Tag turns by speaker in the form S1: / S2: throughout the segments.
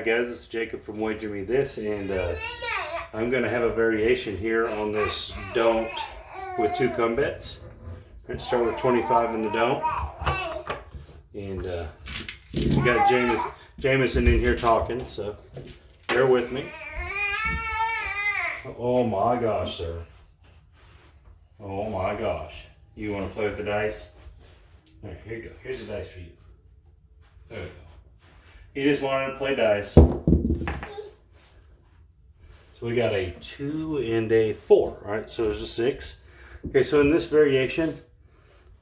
S1: guys, this is Jacob from Wager Me This, and I'm going to have a variation here on this don't with 2 come bets. Let's start with 25 in the don't, and we got Jameson in here talking, so bear with me. Oh my gosh, sir. Oh my gosh. You want to play with the dice? All right, here you go. Here's the dice for you. There we go. He just wanted to play dice. So we got a 2 and a 4, all right? So there's a 6. Okay, so in this variation,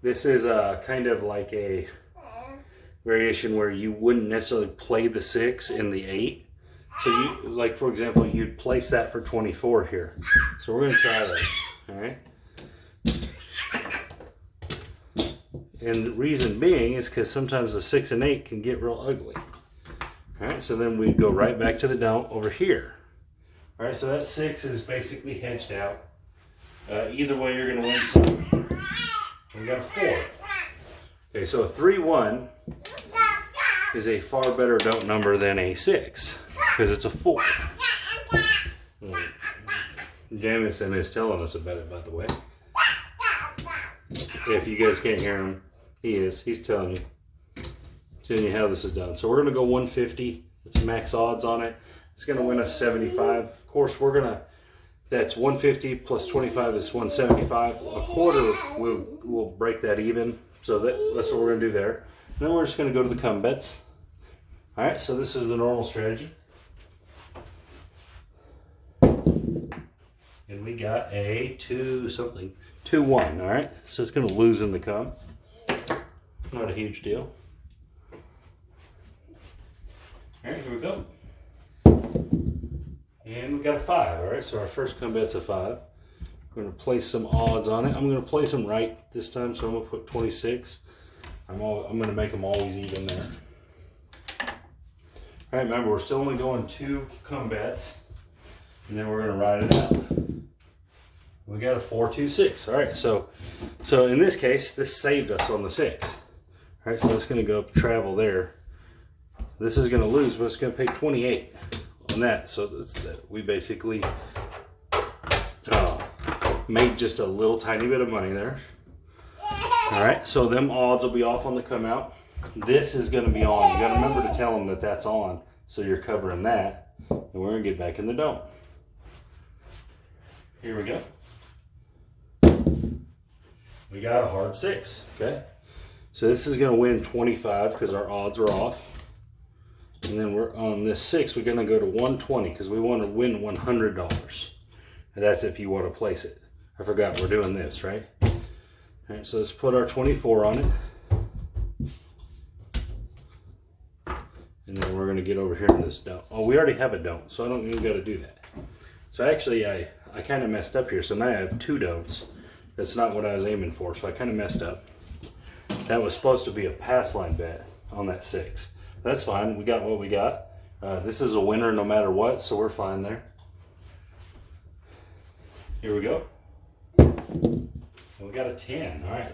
S1: this is kind of like a variation where you wouldn't necessarily play the 6 and the 8. So you, like for example, you'd place that for 24 here. So we're gonna try this, all right? And the reason being is because sometimes the 6 and 8 can get real ugly. All right, so then we go right back to the don't over here. All right, so that 6 is basically hedged out. Either way, you're going to win some. We got a 4. Okay, so a 3-1 is a far better don't number than a 6 because it's a 4. Jameson is telling us about it, by the way. If you guys can't hear him, he's telling you. Telling you how this is done. So we're going to go 150. It's max odds on it. It's going to win us 75. Of course, that's 150 plus 25 is 175. A quarter will break that even. So that's what we're going to do there. Then we're just going to go to the come bets. All right, so this is the normal strategy. And we got a 2-1, all right? So it's going to lose in the come. Not a huge deal. All right, here we go. And we got a 5, all right? So our first come bet's a 5. We're going to place some odds on it. I'm going to place them right this time, so I'm going to put 26. I'm going to make them always even there. All right, remember, we're still only going 2 come bets, and then we're going to ride it out. We got a 4-2-6. All right, so in this case, this saved us on the 6. All right, so it's going to go travel there. This is going to lose, but it's going to pay 28 on that. So we basically made just a little tiny bit of money there. All right, so them odds will be off on the come out. This is going to be on. You got to remember to tell them that that's on, so you're covering that. And we're going to get back in the don't. Here we go. We got a hard 6, okay? So this is going to win 25 because our odds are off. And then we're on this 6, we're going to go to 120 because we want to win $100. And that's if you want to place it. I forgot we're doing this, right? All right, so let's put our 24 on it. And then we're going to get over here in this don't. Oh, we already have a don't, so I don't even got to do that. So actually, I kind of messed up here. So now I have 2 don'ts. That's not what I was aiming for, so I kind of messed up. That was supposed to be a pass line bet on that 6. That's fine. We got what we got. This is a winner no matter what, so we're fine there. Here we go. And we got a 10. All right.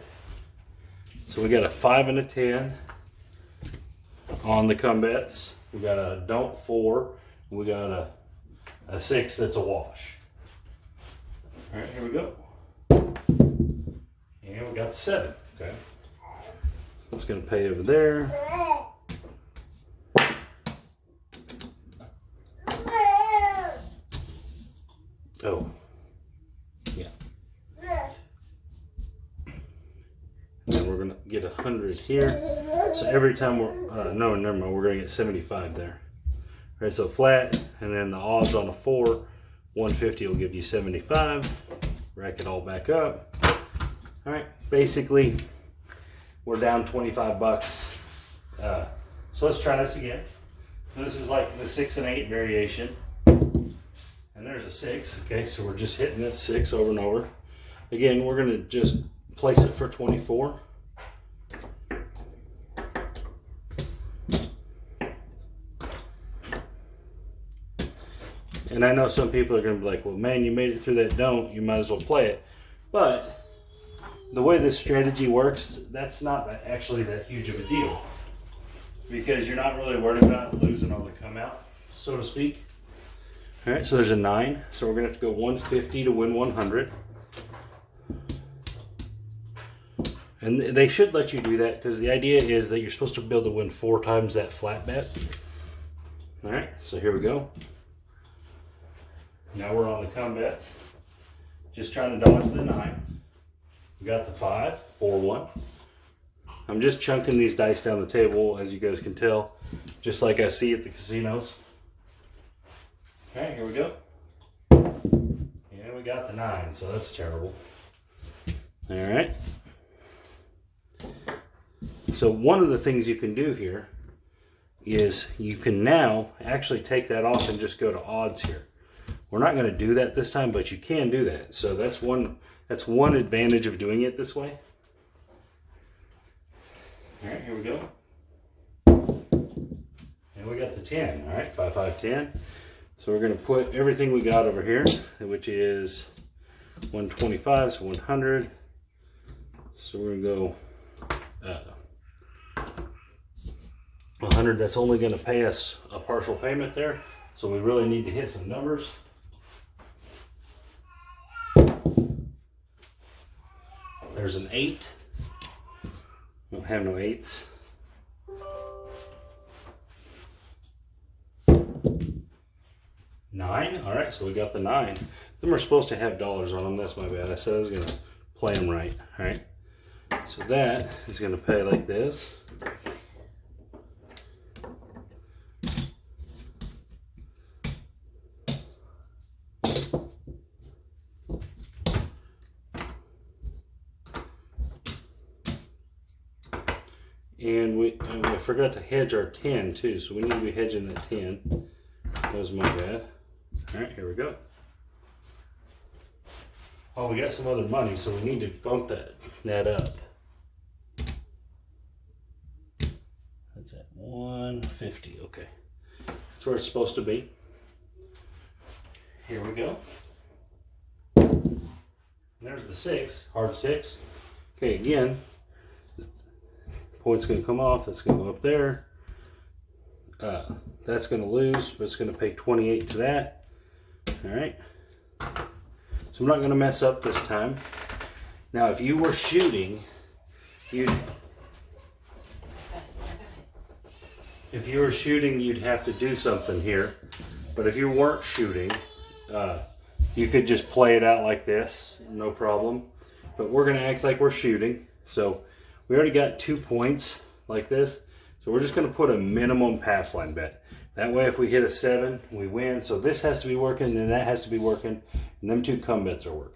S1: So we got a 5 and a 10 on the come bets. We got a don't 4. We got a 6 that's a wash. All right, here we go. And we got the 7. Okay. I'm just going to pay over there. Oh, yeah. And then we're going to get 100 here. So every time we're, no, never mind, we're going to get 75 there. All right, so flat, and then the odds on a 4, 150 will give you 75. Rack it all back up. All right, basically, we're down 25 bucks. So let's try this again. This is like the 6 and 8 variation. And there's a 6, okay, so we're just hitting that 6 over and over. Again, we're gonna just place it for 24. And I know some people are gonna be like, well, man, you made it through that don't, you might as well play it. But the way this strategy works, that's not actually that huge of a deal. Because you're not really worried about losing on the come out. so to speak. All right, so there's a 9. So we're gonna have to go 150 to win 100. And they should let you do that because the idea is that you're supposed to be able to win 4 times that flat bet. All right, so here we go. Now we're on the come bets. Just trying to dodge the 9. We got the 5, 4, 1. I'm just chunking these dice down the table, as you guys can tell, just like I see at the casinos. All right, here we go. And we got the 9, so that's terrible. All right. So one of the things you can do here is you can now actually take that off and just go to odds here. We're not going to do that this time, but you can do that. So that's one advantage of doing it this way. All right, here we go. And we got the 10. All right, 5, 5, 10. So we're going to put everything we got over here, which is 125, so 100. So we're going to go 100. That's only going to pay us a partial payment there. So we really need to hit some numbers. There's an 8. We don't have no 8s. $9. All right, so we got the 9. Them are supposed to have dollars on them. That's my bad. I said I was going to play them right. All right. So that is going to pay like this. And I forgot to hedge our 10 too, so we need to be hedging that 10. That was my bad. All right, here we go. Oh, we got some other money, so we need to bump that up. That's at 150. Okay, that's where it's supposed to be. Here we go. And there's the 6, hard 6. Okay, again, point's going to come off. That's going to go up there. That's going to lose, but it's going to pay 28 to that. All right. So I'm not going to mess up this time. Now, if you were shooting, you'd have to do something here. But if you weren't shooting, you could just play it out like this, no problem. But we're going to act like we're shooting. So we already got 2 points like this. So we're just going to put a minimum pass line bet. That way if we hit a 7, we win. So this has to be working, and that has to be working, and them 2 come bets are working.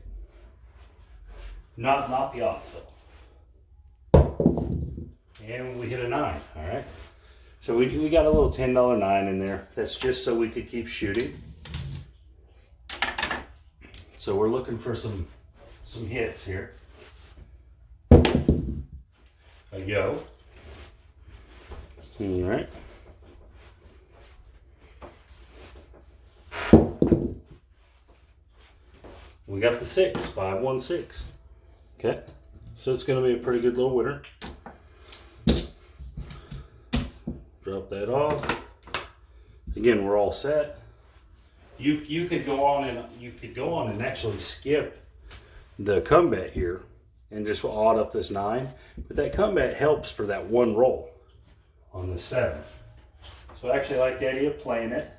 S1: Not the odds though. And we hit a 9, all right? So we got a little $10 9 in there. That's just so we could keep shooting. So we're looking for some hits here. A yo. All right. We got the 6, 5, 1, 6. Okay, so it's going to be a pretty good little winner. Drop that off. Again, we're all set. You could go on and actually skip the come bet here and just odd up this 9, but that come bet helps for that one roll on the 7. So I actually like the idea of playing it.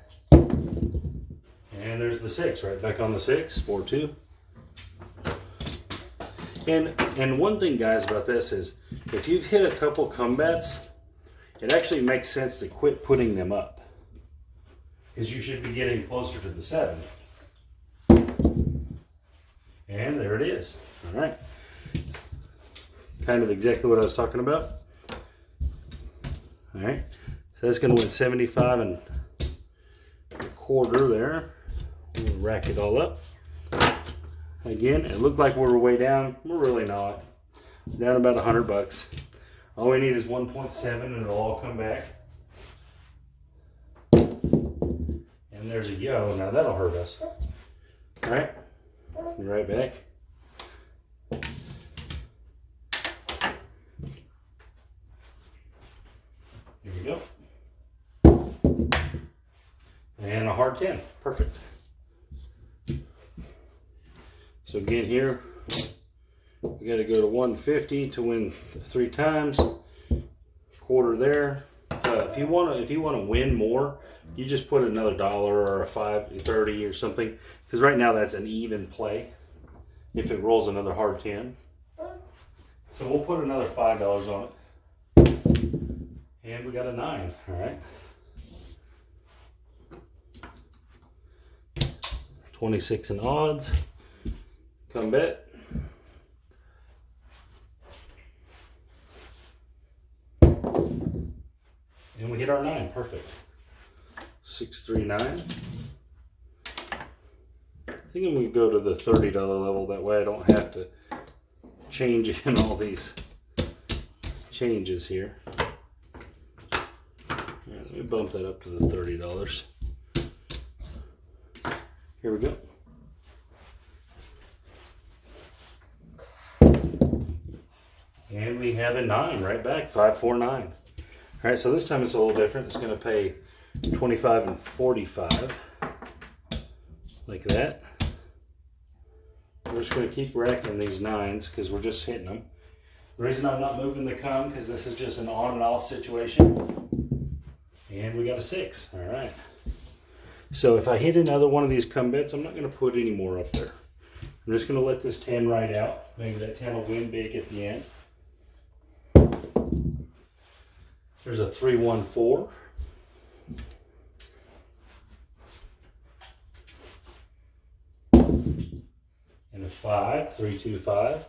S1: And there's the 6 right back on the 6, 4, 2. And one thing, guys, about this is if you've hit a couple come bets, it actually makes sense to quit putting them up, because you should be getting closer to the 7. And there it is. All right. Kind of exactly what I was talking about. All right. So that's going to win 75 and a quarter there. We'll rack it all up. Again, it looked like we were way down. We're really not. Down about $100. All we need is 1.7 and it'll all come back. And there's a yo. Now that'll hurt us. All right. Be right back. Here we go. And a hard 10. Perfect. So again here, we got to go to 150 to win 3 times. Quarter there. If you want to win more, you just put another dollar or a 5.30 or something, because right now that's an even play. If it rolls another hard 10, so we'll put another $5 on it, and we got a 9. All right. 26 in odds. Come bet. And we hit our 9. Perfect. 639. I think I'm going to go to the $30 level. That way I don't have to change in all these changes here. All right, let me bump that up to the $30. Here we go. And we have a 9 right back, 549. All right, so this time it's a little different. It's going to pay 25 and 45, like that. We're just going to keep racking these 9s because we're just hitting them. The reason I'm not moving the cum, because this is just an on and off situation. And we got a 6. All right. So if I hit another one of these cum bets, I'm not going to put any more up there. I'm just going to let this 10 ride out. Maybe that 10 will win big at the end. There's a 314. And a 5, 325.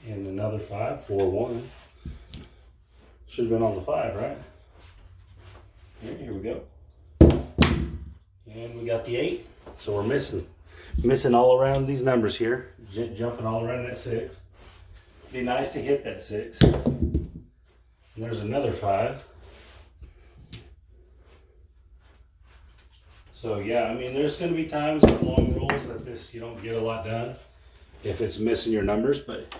S1: And another 5, 41. Should have been on the 5, right? Here we go. And we got the 8. So we're missing all around these numbers here. Jumping all around that 6. Be nice to hit that 6. And there's another 5. So yeah, I mean, there's going to be times on long rolls that you don't get a lot done if it's missing your numbers, but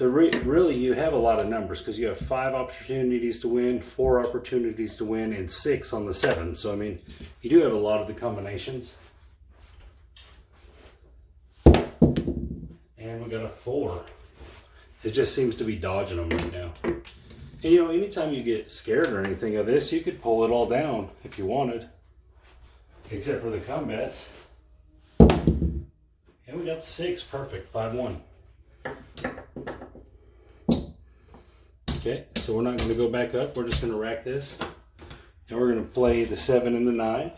S1: really you have a lot of numbers because you have 5 opportunities to win, 4 opportunities to win, and 6 on the 7. So I mean, you do have a lot of the combinations. And we got a 4. It just seems to be dodging them right now. And you know, anytime you get scared or anything of this, you could pull it all down if you wanted. Except for the cum bets. And we got 6. Perfect. 5-1. Okay, so we're not going to go back up. We're just going to rack this. And we're going to play the 7 and the 9.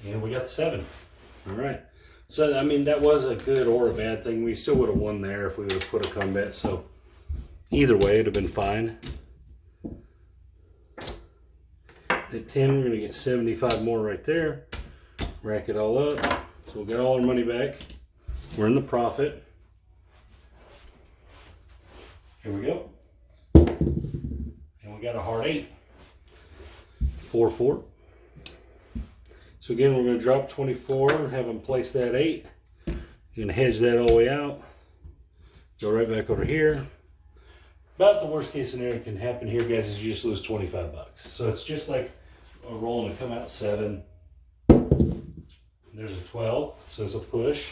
S1: And we got 7. All right. So, I mean, that was a good or a bad thing. We still would have won there if we would have put a cum bet. So, either way, it would have been fine. At 10, we're going to get 75 more right there. Rack it all up. So we'll get all our money back. We're in the profit. Here we go. And we got a hard 8. 4-4. So again, we're going to drop 24 and have them place that 8. You're going to hedge that all the way out. Go right back over here. About the worst case scenario that can happen here, guys, is you just lose 25 bucks. So it's just like a roll and a come out 7. There's a 12, so it's a push.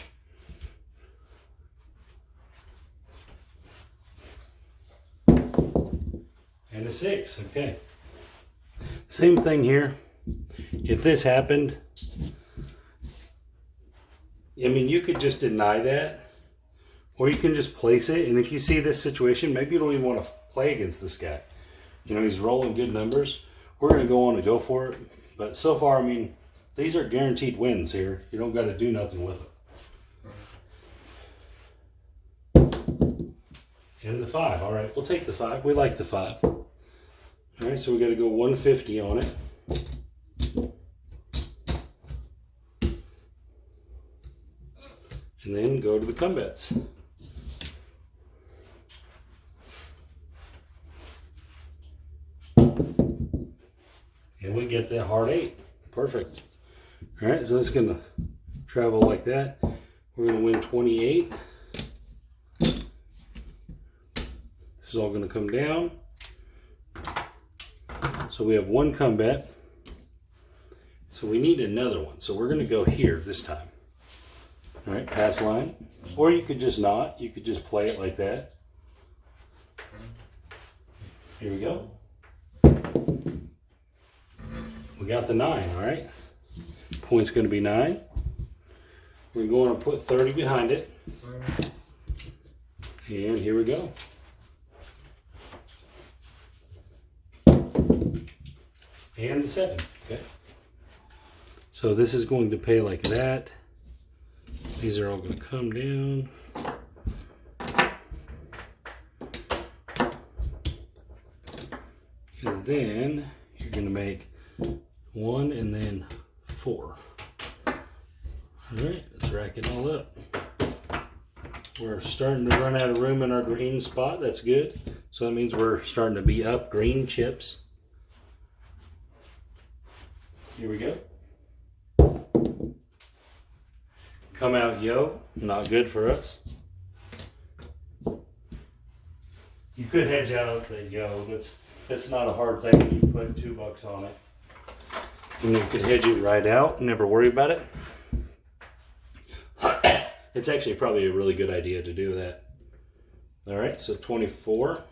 S1: And a 6, okay. Same thing here. If this happened, I mean, you could just deny that, or you can just place it. And if you see this situation, maybe you don't even want to play against this guy. You know, he's rolling good numbers. We're going to go on and go for it. But so far, I mean, these are guaranteed wins here. You don't got to do nothing with them. And the 5. All right, we'll take the 5. We like the 5. All right, so we got to go 150 on it. And then go to the cum bets. And we get that hard 8. Perfect. All right, so it's going to travel like that. We're going to win 28. This is all going to come down. So we have one come bet. So we need another one. So we're going to go here this time. All right, pass line. Or you could just not. You could just play it like that. Here we go. We got the 9, all right? Point's going to be 9. We're going to put 30 behind it. And here we go. And the 7, okay? So this is going to pay like that. These are all going to come down. And then you're going to make 1 and then 4. All right, let's rack it all up. We're starting to run out of room in our green spot. That's good. So that means we're starting to be up green chips. Here we go. Come out yo, not good for us. You could hedge out the yo. That's not a hard thing when you put $2 on it. And you could hedge it right out and never worry about it. It's actually probably a really good idea to do that. All right, so 24.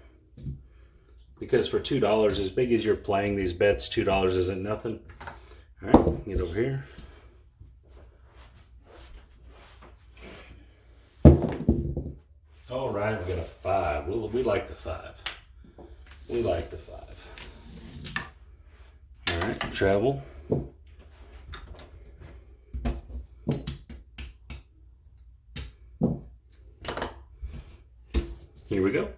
S1: Because for $2, as big as you're playing these bets, $2 isn't nothing. All right, get over here. All right, we got a 5. We like the 5. We like the 5. All right, travel. Here we go.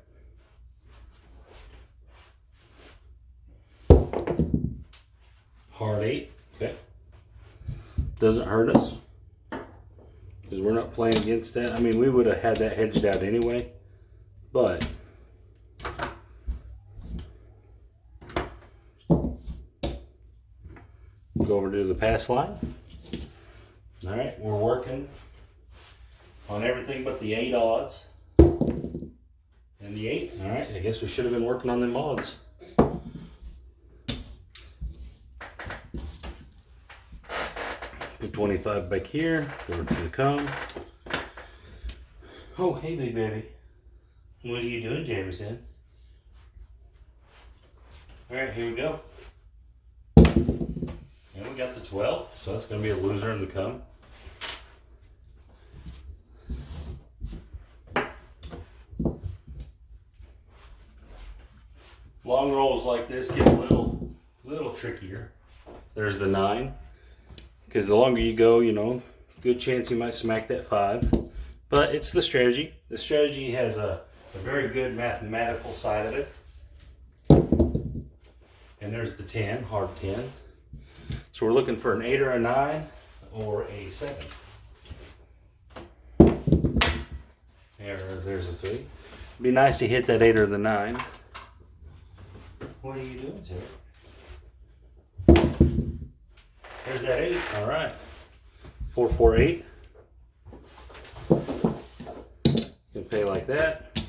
S1: Hard 8, okay. Doesn't hurt us because we're not playing against that. I mean, we would have had that hedged out anyway, but go over to the pass line. All right, we're working on everything but the 8 odds and the 8. All right, I guess we should have been working on them odds. Put 25 back here, go to the come. Oh, hey, big baby. What are you doing, Jameson? All right, here we go. And we got the 12, so that's going to be a loser in the come. Long rolls like this get a little trickier. There's the 9. Because the longer you go, you know, good chance you might smack that 5. But it's the strategy. The strategy has a very good mathematical side of it. And there's the 10, hard 10. So we're looking for an 8 or a 9 or a 7. There's a 3. It'd be nice to hit that 8 or the 9. What are you doing, sir? There's that 8. All right. 4, 4, 8. Gonna pay like that.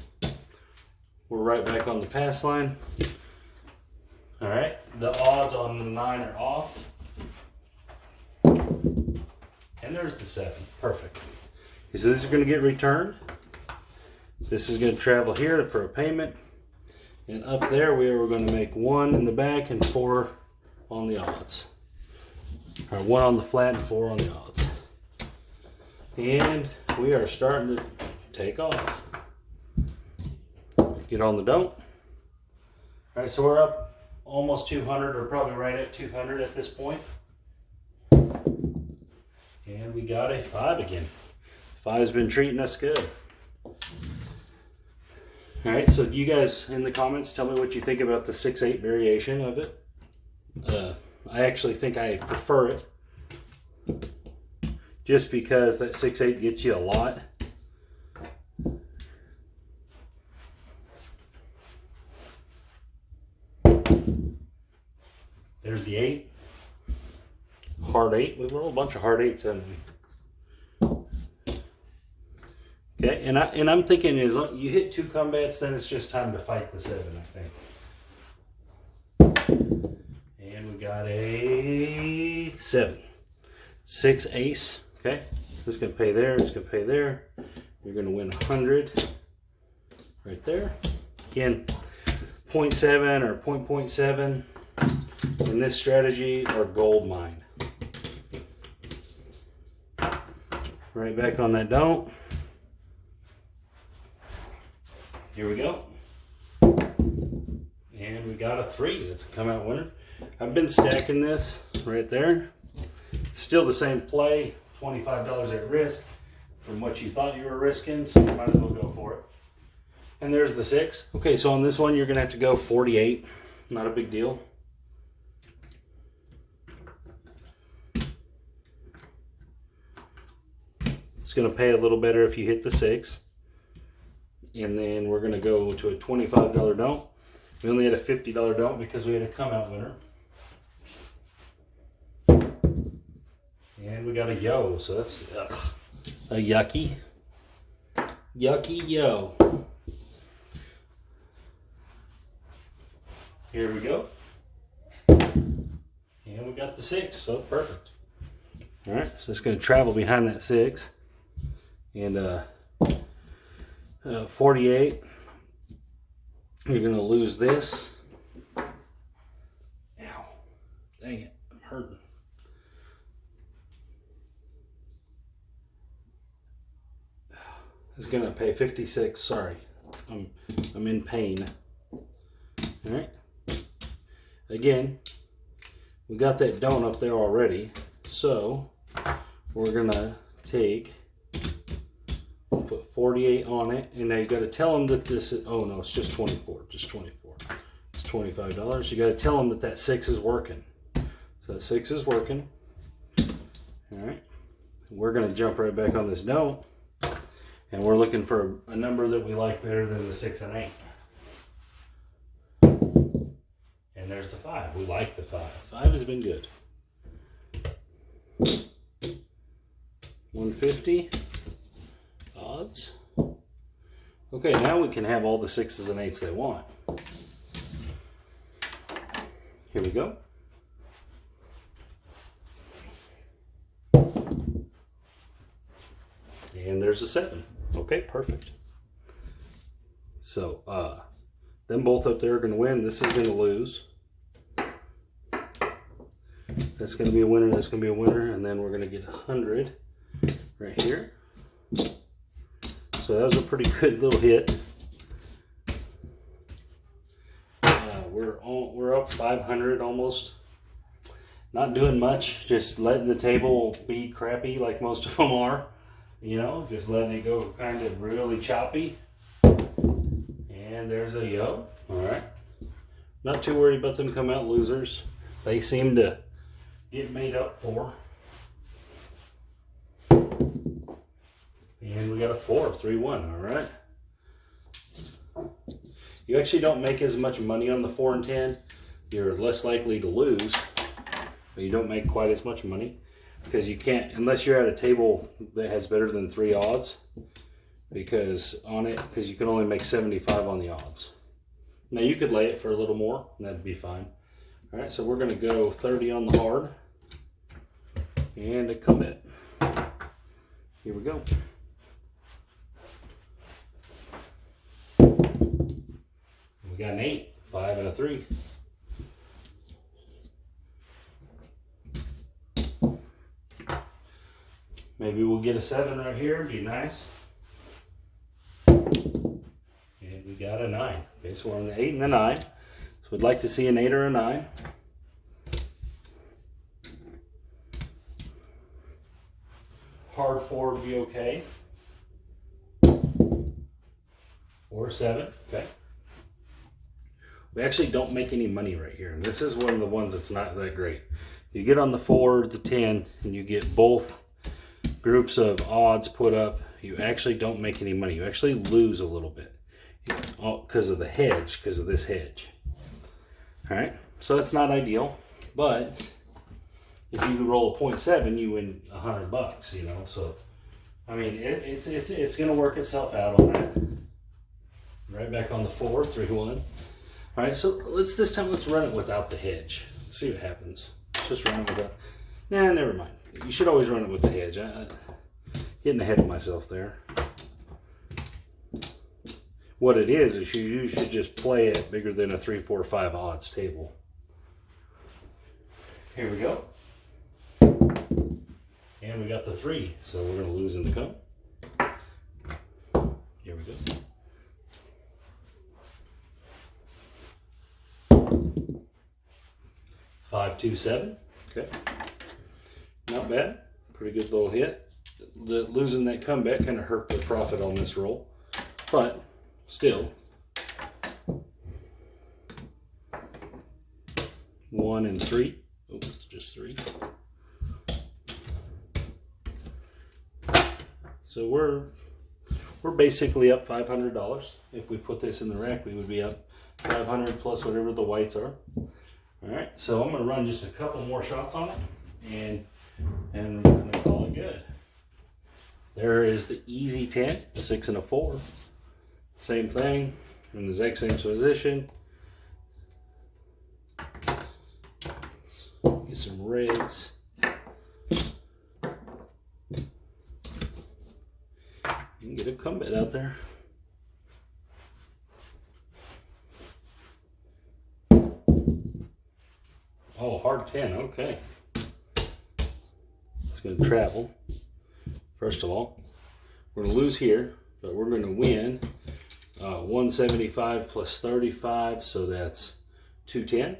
S1: We're right back on the pass line. All right. The odds on the 9 are off. And there's the 7. Perfect. Okay, so this is going to get returned. This is going to travel here for a payment. And up there we are going to make 1 in the back and 4 on the odds. Or 1 on the flat and 4 on the odds. And we are starting to take off. Get on the don't. All right, so we're up almost 200, or probably right at 200 at this point. And we got a 5 again. 5's been treating us good. All right, so you guys in the comments tell me what you think about the 6-8 variation of it. I actually think I prefer it, just because that 6-8 gets you a lot. There's the 8. Hard 8. We rolled a bunch of hard 8s, haven't we? Okay, and I'm thinking is you hit 2 combats, then it's just time to fight the 7, I think. And we got a 7. 6 ace. Okay, it's gonna pay there, it's gonna pay there. You're gonna win 100 right there. Again, 0.7 or 0.7 in this strategy are gold mine. Right back on that don't. Here we go. And we got a 3. That's a come out winner. I've been stacking this right there. Still the same play, $25 at risk from what you thought you were risking, so you might as well go for it. And there's the 6. Okay, so on this one, you're gonna have to go 48. Not a big deal. It's gonna pay a little better if you hit the 6. And then we're gonna go to a $25 don't. We only had a $50 don't because we had a come out winner. And we got a yo, so that's a yucky yo. Here we go. And we got the 6, so perfect. All right, so it's gonna travel behind that 6. And 48, you're gonna lose this. Ow, dang it, I'm hurting. It's gonna pay 56, sorry. I'm in pain. All right, again, we got that don't up there already, so we're gonna put 48 on it, and now you got to tell them that this is, oh no, it's just 24, just 24. It's $25. You got to tell them that that 6 is working. So that 6 is working. All right, we're going to jump right back on this don't, and we're looking for a number that we like better than the 6 and 8. And there's the 5. We like the 5. 5 has been good. 150. Odds. Okay, now we can have all the 6s and 8s they want. Here we go. And there's a 7. Okay, perfect. So, them both up there are going to win. This is going to lose. That's going to be a winner. That's going to be a winner. And then we're going to get 100 right here. So that was a pretty good little hit. We're up 500 almost. Not doing much, just letting the table be crappy like most of them are. You know, just letting it go kind of really choppy. And there's a yo. All right. Not too worried about them come out losers. They seem to get made up for. And we got a 4, 3-1, all right. You actually don't make as much money on the 4 and 10. You're less likely to lose, but you don't make quite as much money because you can't, unless you're at a table that has better than 3 odds, because you can only make 75 on the odds. Now you could lay it for a little more, and that'd be fine. All right, so we're gonna go 30 on the hard and a commit. Here we go. We got an 8, 5, and a 3. Maybe we'll get a 7 right here. It'd be nice. And we got a 9. Okay, so we're on the 8 and the 9. So we'd like to see an 8 or a 9. Hard 4 would be okay. Or 7. Okay. We actually don't make any money right here. And this is one of the ones that's not that great. You get on the 4, the 10, and you get both groups of odds put up. You actually don't make any money. You actually lose a little bit because of the hedge, because of this hedge. All right, so that's not ideal. But if you roll a 0.7, you win $100, you know. So I mean, it's going to work itself out on that. Right back on the 4, 3, 1. All right, so this time let's run it without the hedge. Let's see what happens. Just run it without. Nah, never mind. You should always run it with the hedge. Getting ahead of myself there. What it is you should just play it bigger than a 3, 4, 5 odds table. Here we go. And we got the 3, so we're going to lose in the come. Here we go. 5, 2, 7. Okay. Not bad. Pretty good little hit. Losing that comeback kind of hurt the profit on this roll. But still. 1 and 3. Oops, it's just 3. So we're basically up $500. If we put this in the rack, we would be up 500 plus whatever the whites are. All right, so I'm gonna run just a couple more shots on it, and we're gonna call it good. There is the easy 10, 6 and a 4. Same thing, in the exact same position. Get some reds. You can get a comeback out there. Oh, hard 10, okay. It's going to travel. First of all, we're going to lose here, but we're going to win 175 plus 35, so that's 210.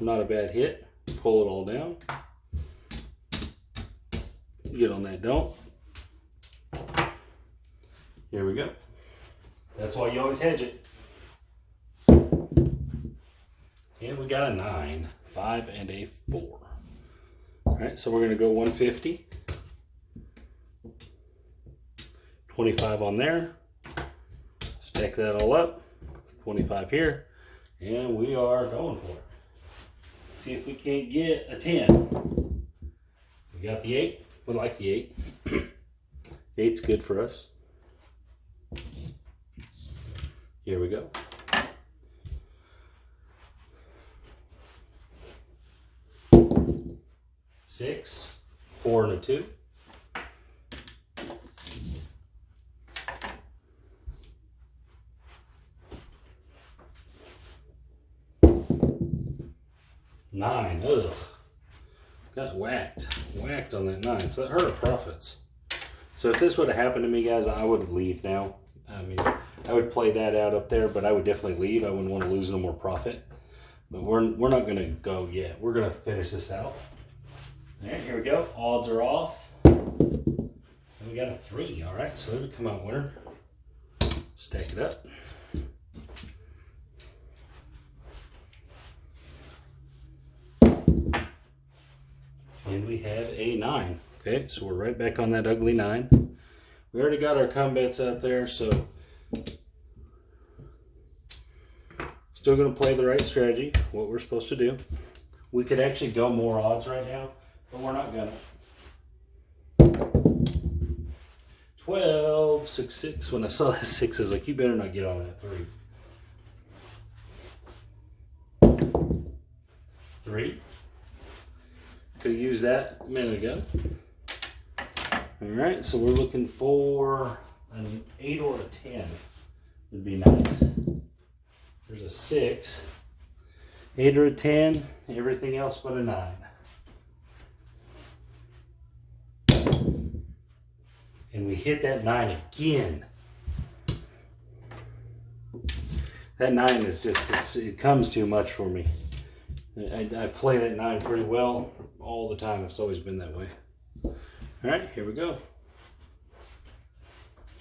S1: Not a bad hit. Pull it all down. Get on that don't. Here we go. That's why you always hedge it. And we got a 9, 5 and a 4. All right, so we're going to go 150. 25 on there. Stack that all up. 25 here. And we are going for it. See if we can't get a 10. We got the 8. We like the 8. 8's good for us. Here we go. Six, 4 and a 2. Nine. Ugh. Got whacked on that 9. So that hurt our profits. So if this would have happened to me, guys, I would leave now. I mean, I would play that out up there, but I would definitely leave. I wouldn't want to lose no more profit. But we're not going to go yet. We're going to finish this out. All right, here we go. Odds are off. And we got a 3. All right, so it would come out winner. Stack it up. And we have a 9. Okay, so we're right back on that ugly 9. We already got our combats out there, so still going to play the right strategy, what we're supposed to do. We could actually go more odds right now, but we're not going to. 12, 6, 6. When I saw that 6, I was like, you better not get on that 3. 3. Could have used that a minute ago. All right, so we're looking for an 8 or a 10 would be nice. There's a 6, 8 or a 10, everything else but a 9. And we hit that 9 again. That 9 is just, it comes too much for me. I play that 9 pretty well all the time. It's always been that way. All right, here we go.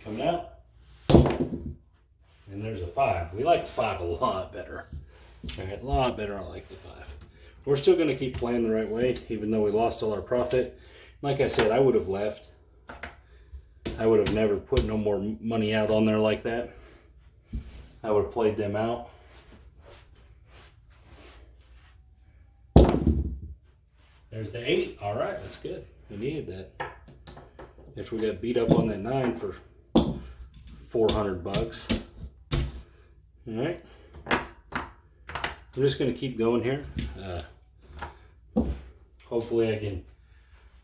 S1: Coming out. And there's a 5. We like the 5 a lot better. All right, a lot better. I like the 5. We're still going to keep playing the right way, even though we lost all our profit. Like I said, I would have left. I would have never put no more money out on there like that. I would have played them out. There's the 8. All right, that's good. We needed that. If we got beat up on that 9 for 400 bucks. All right. I'm just going to keep going here. Hopefully I can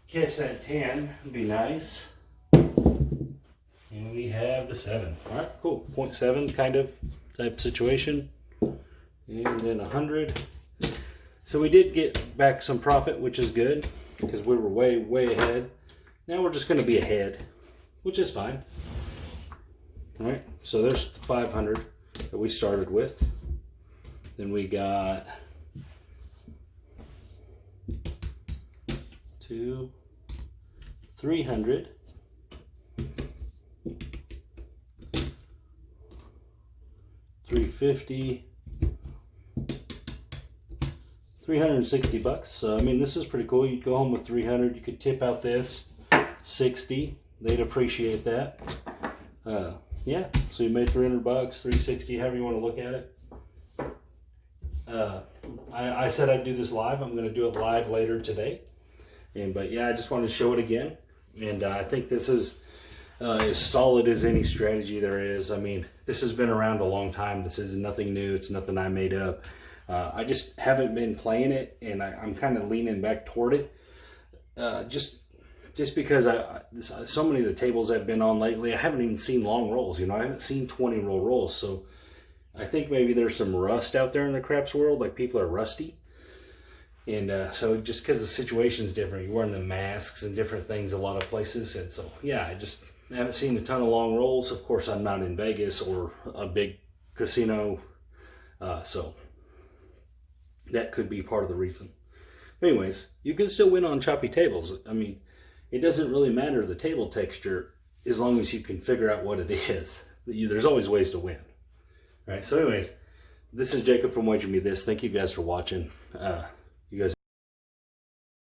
S1: catch that 10. It'd be nice. And we have the 7. All right, cool. 0.7 kind of type situation. And then 100. So we did get back some profit, which is good because we were way ahead. Now we're just going to be ahead, which is fine. All right, so there's 500 that we started with. Then we got 2, 300. 350. 360 bucks. So I mean, this is pretty cool. You'd go home with 300. You could tip out this 60. They'd appreciate that. Yeah. So you made 300 bucks, 360, however you want to look at it. I said I'd do this live. I'm going to do it live later today. But yeah, I just wanted to show it again. And I think this is as solid as any strategy there is. I mean, this has been around a long time. This is nothing new. It's nothing I made up. I just haven't been playing it, and I'm kind of leaning back toward it. Just because so many of the tables I've been on lately, I haven't even seen long rolls. You know, I haven't seen 20 roll rolls. So I think maybe there's some rust out there in the craps world, like people are rusty. And so just because the situation's different, you're wearing the masks and different things a lot of places. And so, yeah, I haven't seen a ton of long rolls. Of course, I'm not in Vegas or a big casino. So that could be part of the reason. But anyways, you can still win on choppy tables. I mean, it doesn't really matter the table texture as long as you can figure out what it is. There's always ways to win. All right, so anyways, this is Jacob from Wager Me This. Thank you guys for watching.